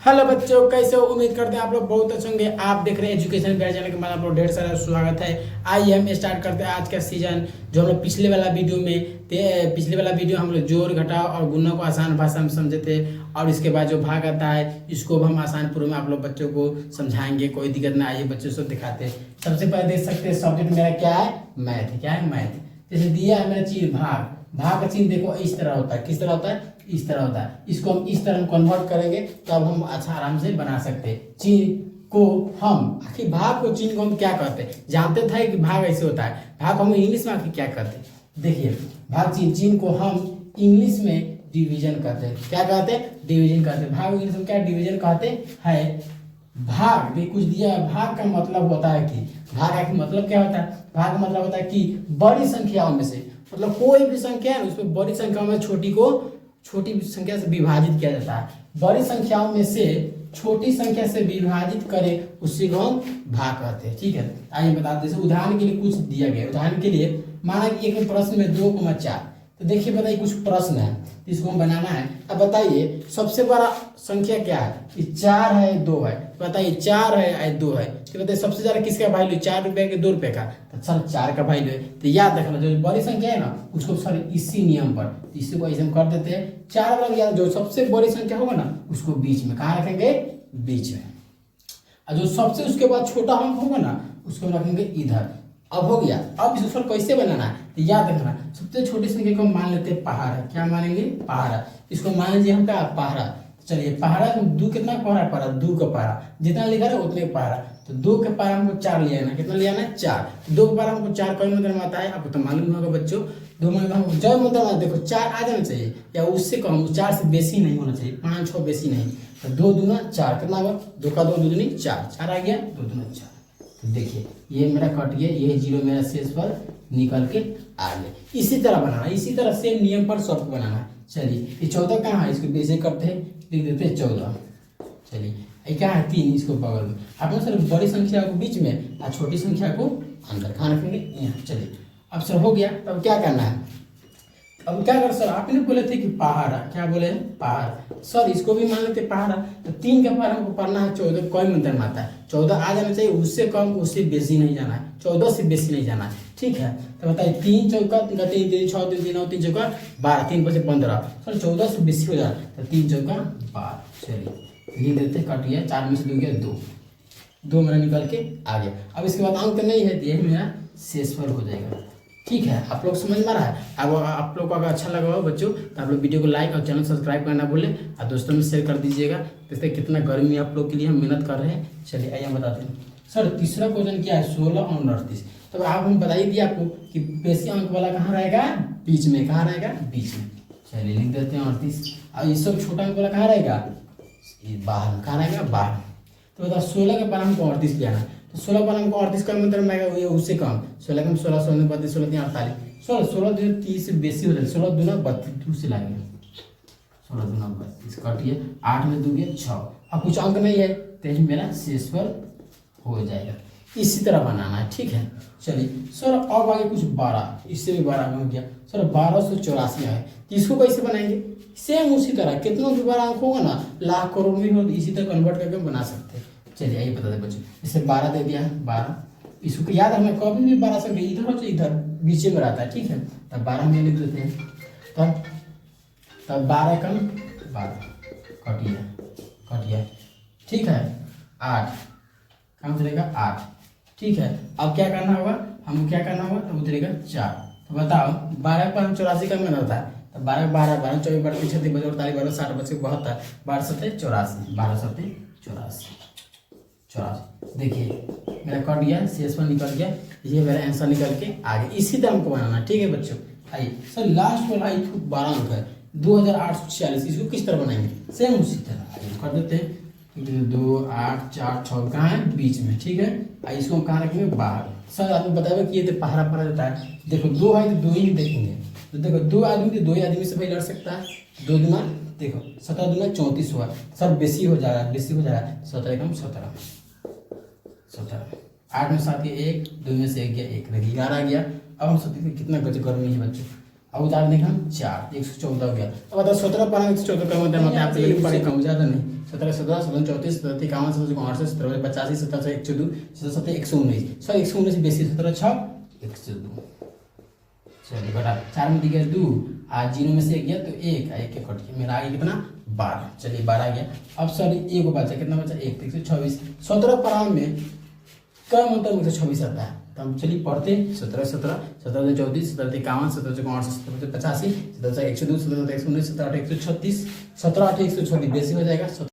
Hello बच्चों, कैसे हो? उम्मीद करते हैं आप लोग बहुत अच्छे होंगे। आप देख रहे हैं एजुकेशन प्यार चैनल के बाद आप लोग ढेर सारा स्वागत है। आइए हम स्टार्ट करते हैं आज का सीजन। जो हम लोग पिछले वाला वीडियो हम लोग जोड़ घटाव और गुणा को आसान भाषा में समझे थे, और इसके बाद जो भाग आता है इसको भी हम आसान पूर्व में आप लोग बच्चों को समझाएंगे। कोई दिक्कत ना आइए बच्चों से दिखाते हैं। सबसे पहले देख सकते हैं सब्जेक्ट मेरा क्या है, मैथ। क्या है? मैथ। जैसे दिया है मेरा चीज भाग का चिन्ह देखो इस तरह होता है। किस तरह होता है? इस तरह होता है। इसको हम इस तरह कन्वर्ट करेंगे तब हम अच्छा आराम से बना सकते हैं। चिन्ह को हम आखिर भाग को चिन्ह को हम क्या कहते हैं? जानते थे कि भाग ऐसे होता है। भाग हम इंग्लिश में आखिर क्या कहते हैं? देखिए, भाग चिन्ह को हम इंग्लिश में डिवीजन कहते हैं। क्या कहते हैं? डिवीजन कहते हैं। भाग इंग्लिश में क्या डिवीजन कहते हैं? भाग भी कुछ दिया है। भाग का मतलब होता है कि भाग का मतलब क्या होता है? भाग का मतलब होता है कि बड़ी संख्याओं में से, मतलब कोई भी संख्या है उसमें बड़ी संख्या में छोटी को छोटी संख्या से विभाजित किया जाता है। बड़ी संख्याओं में से छोटी संख्या से विभाजित करें उसी को हम भाग कहते हैं। ठीक है, आइए बताते हैं। उदाहरण के लिए कुछ दिया गया। उदाहरण के लिए माना कि एक प्रश्न में 2,4, तो देखिए बताइए कुछ प्रश्न है, इसको हम बनाना है। अब बताइए सबसे बड़ा संख्या क्या है? कि 4 है 2 है। बताइए 4 है 2 है, तो बताइए सबसे ज्यादा किसका वैल्यू? 4 रुपए के 2 रुपए का, तो सर 4 का वैल्यू है। तो याद रखना जो बड़ी संख्या है ना उसको सर इसी नियम पर, इसी को ऐसे हम कर देते हैं। 4 वाला याद, जो सबसे बड़ी संख्या होगा ना उसको बीच में, कहाँ रखेंगे? बीच में। और जो सबसे उसके बाद छोटा अंक होगा ना उसको रखेंगे इधर। अब हो गया। अब इस पर कैसे बनाना है तो याद रखना, सबसे छोटी संख्या को मान लेते हैं पहाड़ा। क्या मानेंगे? पहाड़ा। इसको मान लीजिए हम क्या? पहाड़ा। चलिए पहाड़ा दो कितना पहाड़ा? पहाड़ा 2 का पहाड़ा जितना लिखा है उतने पहाड़ा। तो 2 के पहाड़ा हमको 4 लिया है ना, कितना लिया है? 4। 2 के पहाड़ा हमको 4 कई मतलब आता है, आपको तो मालूम होगा बच्चों। 2 मतलब जब मतलब देखो 4 आ जाना चाहिए या उससे कम, 4 से बेसी नहीं होना चाहिए, 5 6 बेसी नहीं। तो 2 दूना 4 कितना हुआ? 2 का 2 दूनी 4, 4 आ गया, 2 दूना 4। तो देखिए ये मेरा कट गया, ये 0 मेरा शेष पर निकल के आ गया। इसी तरह बनाना, इसी तरह सेम नियम पर सबको बनाना है। चलिए ये 14 कहाँ है? इसको बेसे करते हैं, लिख देते हैं 14। चलिए ये क्या है? 3, इसको बगल में। आपने सर बड़ी संख्या को बीच में और छोटी संख्या को अंदर, कहाँ रखेंगे? यहाँ। चलिए अब सर हो गया, तब क्या करना है? अब क्या कर सर, आपने बोले थे कि पहाड़ा। क्या बोले? पहाड़। सर इसको भी मान लेते पहाड़ा। तो 3 का पहाड़ हमको पढ़ना है 14 कोई मंत्र में आता है। 14 आ जाना चाहिए, उससे कम उससे बेसी नहीं जाना है, 14 से बेसी नहीं जाना है। ठीक है, तो बताइए 3 चौका 3 3 6 3 3 9 3 चौका 12, 3 5 15। सर 14 से बेसी हो जाए तो 3 चौका 12। चलिए लिख देते, कट गया। 4 में से 2 गया 2, 2 मेरा निकल के आ गया। अब इसके बाद अंक नहीं है तो यही मेरा शेषफल हो जाएगा। ठीक है, आप लोग समझ में आ रहा है? अब आप लोग को अगर अच्छा लगा हो बच्चों तो आप लोग वीडियो को लाइक और चैनल सब्सक्राइब करना भूलें और दोस्तों में शेयर कर दीजिएगा। देखते हैं कितना गर्मी आप लोग के लिए हम मेहनत कर रहे हैं। चलिए आइए हम बताते हैं। सर तीसरा क्वेश्चन क्या है? 16 और 38। तो आप हम बताइए दिए आपको कि बेसी अंक वाला कहाँ रहेगा? बीच में। कहाँ रहेगा? बीच में। चलिए लिख देते हैं 38। और ये सब छोटा अंक वाला कहाँ रहेगा? बाहर। कहाँ रहेगा? बाहर। तो बताओ 16 के पर हमको 38 ले आना। तो 16 पर हमको 38 का मतलब आएगा ये उससे कम। 16 कम 16 16 32 16 3 48। 16 जो 30 से बेसी हो जाए, 16 दूना 32 दूर से लाएंगे। 16 दूना 32 काटिए, 8 में 2 गया 6। अब कुछ अंक नहीं है तो मेरा शेषफल हो जाएगा। इसी तरह बनाना है। ठीक है, चलिए सर अब आगे कुछ 12, इससे भी 12 हो गया। सर 1284 है, इसको कैसे बनाएंगे? सेम उसी तरह, कितना भी बड़ा अंक होगा ना, लाख करोड़ में हो, इसी तरह कन्वर्ट करके बना सकते हैं। चलिए आइए बता दें बच्चों। जैसे 12 दे दिया है 12, इसको याद रखना कभी भी 12 संख्या इधर हो इधर बीच में रहता है। ठीक है, तब 12 में लिख देते हैं। तब 12 कम 12 कटिए। ठीक है, 8 कम उतरेगा 8। ठीक है, अब क्या करना होगा? हमको क्या करना होगा? तब उतरेगा 4। तो बताओ 12 पर हम 84 का मैंने होता है। तो 12 12 12 24 12 36 32 48 12 60 बचे 72 12 7 84 12 7 84। देखिए मेरा कट गया, शेषफल निकल गया, ये मेरा आंसर निकल के आ गया। इसी तरह हमको बनाना। ठीक है बच्चों, आइए सर लास्ट वाला 12 अंक है 2846, इसको किस तरह बनाएंगे? सेम उसी तरह आइए कर देते हैं। 2 8 4 6 कहाँ है? बीच में। ठीक है, इसको कहाँ रखेंगे? बाहर। सर आपको बताएगा कि ये तो पहाड़ा पड़ा रहता है। देखो 2 है तो 2 ही देखेंगे। तो देखो 2 आदमी तो 2 ही आदमी से भाई लड़ सकता है। 2 दूना देखो 17 दूना 34 हुआ। सर बेसी हो जा रहा है, बेसी हो जा रहा है। 17 कम 17 17। 8 में 7 गया 1, 2 में से 1 गया 1, देखिए 11 आ गया। अब हम सब देखिए कितना गर्मी है बच्चों। अब उतार देंगे हम 4, 114 हो गया। अब बताओ 17 पारा 114 का मतलब आप लोग पढ़े कम ज़्यादा नहीं, 17 17 17 34 17 51 17 68 17 85 17 102 17 119 सॉरी 119 बेसी 17 6 102। चलिए बेटा 4 में दिया 2, आज 0 में से 1 गया तो 1, 1 के कट गया, मेरा आ गया कितना 12। चलिए 12 आ गया। अब सॉरी 1 बचा, कितना बचा 1, 126। 17 पारा में का मतलब 126 आता है, तो हम चलिए पढ़ते 17 17 17 34 17 51 17 68 17 85 17 102 17 119 17 8 136 17 8 126 बेसी हो जाएगा।